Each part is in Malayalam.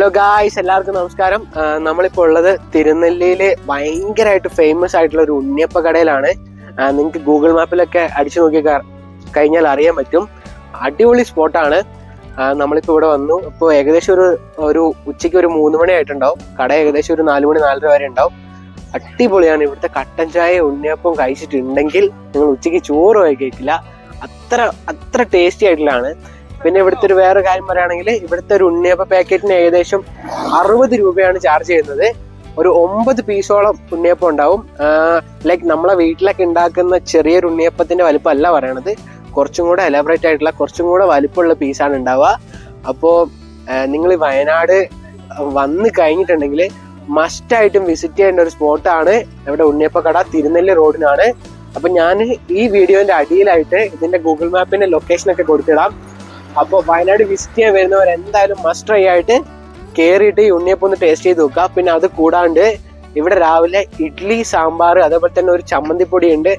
ഹലോ ഗായ്സ്, എല്ലാവർക്കും നമസ്കാരം. നമ്മളിപ്പോൾ ഉള്ളത് തിരുനെല്ലിയില് ഭയങ്കരമായിട്ട് ഫേമസ് ആയിട്ടുള്ള ഒരു ഉണ്ണിയപ്പ കടയിലാണ്. നിങ്ങൾക്ക് ഗൂഗിൾ മാപ്പിലൊക്കെ അടിച്ചു നോക്കി കഴിഞ്ഞാൽ അറിയാൻ പറ്റും. അടിപൊളി സ്പോട്ടാണ്. നമ്മളിപ്പോൾ ഇവിടെ വന്നു. ഇപ്പോൾ ഏകദേശം ഒരു ഉച്ചയ്ക്ക് ഒരു 3 മണി ആയിട്ടുണ്ടാവും. കട ഏകദേശം ഒരു 4 മണി 4:30 വരെ ഉണ്ടാവും. അടിപൊളിയാണ്. ഇവിടുത്തെ കട്ടൻ ചായ ഉണ്ണിയപ്പം കഴിച്ചിട്ടുണ്ടെങ്കിൽ നിങ്ങൾ ഉച്ചയ്ക്ക് ചോറ് കഴിക്കില്ല. അത്ര ടേസ്റ്റി ആയിട്ടുള്ളതാണ്. പിന്നെ ഇവിടുത്തെ ഒരു വേറെ കാര്യം പറയുകയാണെങ്കിൽ ഇവിടുത്തെ ഒരു ഉണ്ണിയപ്പ പാക്കറ്റിന് ഏകദേശം 60 രൂപയാണ് ചാർജ് ചെയ്യുന്നത്. ഒരു 9 പീസോളം ഉണ്ണിയപ്പം ഉണ്ടാവും. ലൈക്ക് നമ്മളെ വീട്ടിലൊക്കെ ഉണ്ടാക്കുന്ന ചെറിയൊരു ഉണ്ണിയപ്പത്തിന്റെ വലിപ്പമല്ല പറയണത്, കുറച്ചും കൂടെ എലാബറേറ്റ് ആയിട്ടുള്ള കുറച്ചും കൂടെ വലിപ്പമുള്ള പീസാണ് ഉണ്ടാവുക. അപ്പോൾ നിങ്ങൾ വയനാട് വന്ന് കഴിഞ്ഞിട്ടുണ്ടെങ്കിൽ മസ്റ്റായിട്ടും വിസിറ്റ് ചെയ്യേണ്ട ഒരു സ്പോട്ടാണ് ഇവിടെ ഉണ്ണിയപ്പ കട, തിരുനെല്ലി റോഡിനാണ്. അപ്പൊ ഞാൻ ഈ വീഡിയോന്റെ അടിയിലായിട്ട് ഇതിന്റെ ഗൂഗിൾ മാപ്പിന്റെ ലൊക്കേഷനൊക്കെ കൊടുത്തിടാം. അപ്പോൾ വയനാട് വിസിറ്റ് ചെയ്യാൻ വരുന്നവർ എന്തായാലും മസ്റ്റ് ട്രൈ ആയിട്ട് കയറിയിട്ട് ഈ ഉണ്ണിയപ്പം ഒന്ന് ടേസ്റ്റ് ചെയ്ത് നോക്കുക. പിന്നെ അത് കൂടാണ്ട് ഇവിടെ രാവിലെ ഇഡ്ഡലി, സാമ്പാർ, അതേപോലെ തന്നെ ഒരു ചമ്മന്തിപ്പൊടി ഉണ്ട്.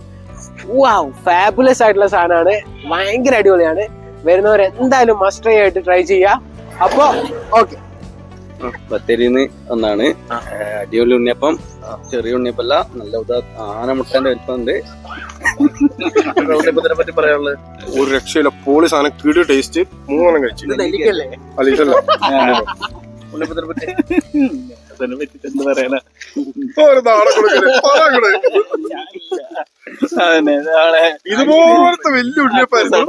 വാവ്, ഫാബുലസ് ആയിട്ടുള്ള സാധനമാണ്. ഭയങ്കര അടിപൊളിയാണ്. വരുന്നവർ എന്തായാലും മസ്റ്റ് ട്രൈ ആയിട്ട് ട്രൈ ചെയ്യുക. അപ്പോ ഓക്കെ, ബത്തേരിന്ന് ഒന്നാണ് അടിപൊളി ഉണ്ണിയപ്പം. ചെറിയ ഉണ്ണിയപ്പല്ല, നല്ല ആനമുട്ടന്റെ വലിപ്പമുണ്ട്. ഉണ്ണിയപ്പത്തിനെ പറ്റി പറയാനുള്ളത് ഒരു രക്ഷയില്ല, പൊളി സാധനം, കിടു ടേസ്റ്റ്. 3 കഴിച്ചു. ഉണ്ണിയപ്പത്തിനെ പറ്റി എന്ത് പറയാനാ, ഇതുപോലത്തെ വലിയ ഉണ്ണിയപ്പായിരുന്നു.